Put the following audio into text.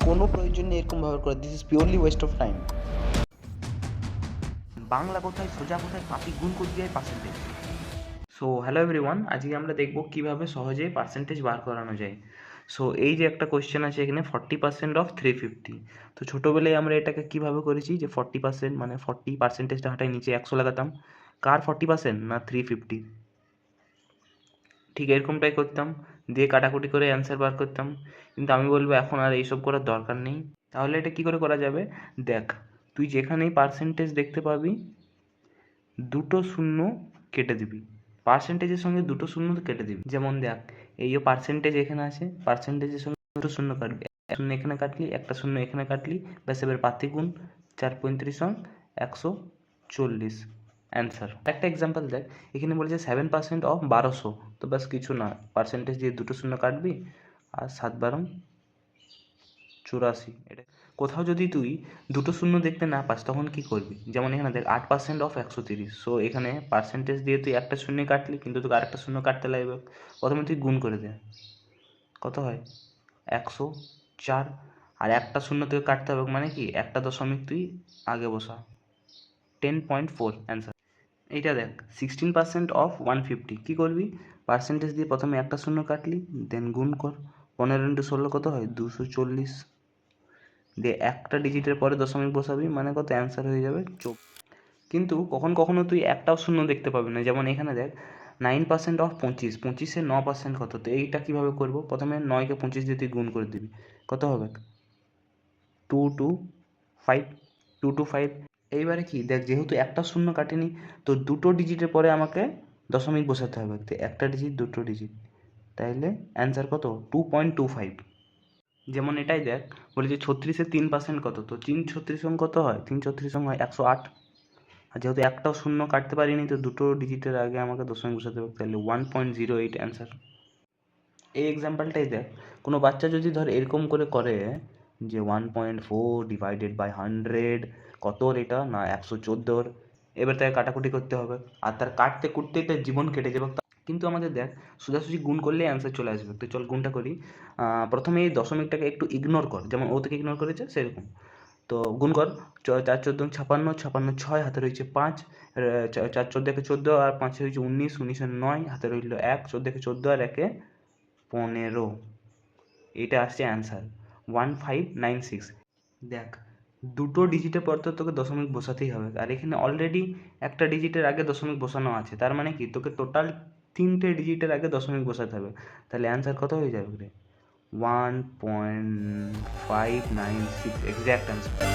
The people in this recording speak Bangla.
কোনো প্রয়োজন নেই এরকম ব্যবহার করা, this is purely West of time. Bangla কোথায়, সোজা কোথায়, পাতি গুণ করতে যায় পার্সেন্টেজ। সো হ্যালো এভরিওয়ান, আজকে আমরা দেখব কিভাবে সহজে পার্সেন্টেজ বার করানো যায়। সো এই যে একটা কোয়েশ্চেন আছে এখানে 40% অফ 350। তো ছোটোবেলায় আমরা এটাকে কিভাবে করেছি যে 40% মানে 40%টা হাঁটাই নিচে 100 লাগাতাম। কার 40%? না 350। ঠিক এরকমটাই করতাম, দিয়ে কাটাকুটি করে অ্যান্সার বার করতাম। কিন্তু আমি বলবো এখন আর এইসব করার দরকার নেই। তাহলে এটা কি করে করা যাবে? দেখ, তুই যেখানেই পার্সেন্টেজ দেখতে পাবি দুটো শূন্য কেটে দিবি, পার্সেন্টেজের সঙ্গে দুটো শূন্য কেটে দিবি। যেমন দেখ, এই যে পার্সেন্টেজ এখানে আছে, পার্সেন্টেজের সঙ্গে দুটো শূন্য কাটবি, একটা শূন্য এখানে কাটলি, একটা শূন্য এখানে কাটলি, ব্যাস এবার পাতি গুণ 4 35 140 অ্যান্সার। একটা এক্সাম্পল দেখ, এখানে বলেছে 7% অফ 1200। তো ব্যাস কিছু না, পার্সেন্টেজ দিয়ে দুটো শূন্য কাটবি আর 7 12 84। এটা কোথাও যদি তুই দুটো শূন্য দেখতে না পাস তখন কি করবি? যেমন এখানে দেখ 8% অফ 130। সো এখানে পার্সেন্টেজ দিয়ে তুই একটা শূন্য কাটলি, কিন্তু তোকে আরেকটা শূন্য কাটতে লাগবে। প্রথমে তুই গুণ করে দে, কত হয় 104। আর একটা শূন্য তোকে কাটতে হবে, মানে কি একটা দশমিক তুই আগে বসা, 10.4 অ্যান্সার। এইটা দেখ 16% অফ 150। কী করবি? পার্সেন্টেজ দিয়ে প্রথমে একটা শূন্য কাটলি, দেন গুণ কর, 15 × 16 কত হয় 240। দিয়ে একটা ডিজিটের পরে দশমিক বসাবি, মানে কত অ্যান্সার হয়ে যাবে 24। কিন্তু কখনো তুই একটাও শূন্য দেখতে পাবি না। যেমন এখানে দেখ 9% অফ 25, 25-এ 9% কত? তো এইটা কীভাবে করবো? প্রথমে 9কে 25 দিয়ে তুই গুণ করে দিবি, কত হবে 225, 225। এইবারে কি দেখ, যেহেতু একটা শূন্য কাটেনি তো দুটো ডিজিটের পরে আমাকে দশমিক বসাতে হবে, তো একটা ডিজিট দুটো ডিজিট, তাইলে অ্যান্সার কত 2.25। যেমন এটাই দেখ, বলেছে 36-এ 3% কত? তো 3 36 কত হয়? 3 36 হয় 108। আর যেহেতু একটাও শূন্য কাটতে পারিনি তো দুটো ডিজিটের আগে আমাকে দশমিক বসাতে হবে, তাহলে 1.08 অ্যান্সার। এই এক্সাম্পলটাই দেখ, কোনো বাচ্চা যদি ধর এরকম করে করে যে 1.4 ডিভাইডেড বাই 100 কতর এটা? না 114। এবার তাকে কাটাকুটি করতে হবে, আর তার কাটতে কুটতেই তার জীবন কেটে যাবে। কিন্তু আমাদের দেখ সোজাসুজি গুণ করলেই অ্যান্সার চলে আসবে। তো চল গুণটা করি। প্রথমে এই দশমিকটাকে একটু ইগনোর কর, যেমন ও থেকে ইগনোর করেছে সেরকম। তো গুণ কর, 4 × 14 = 56, 56 6, হাতে রয়েছে 5, 4 14 × 14 আর 5 হয়েছে 19, 19 9, হাতে রইল 1, 14 × 14 আর 1 15। এটা আসছে অ্যান্সার 1596। দেখ দুটো ডিজিটের পর তো তোকে দশমিক বসাতেই হবে, আর এখানে অলরেডি একটা ডিজিটের আগে দশমিক বসানো আছে, তার মানে কি তোকে টোটাল 3টে ডিজিটের আগে দশমিক বসাতে হবে। তাহলে অ্যান্সার কত হয়ে যাবে রে? 1.596 এক্স্যাক্ট অ্যান্সার।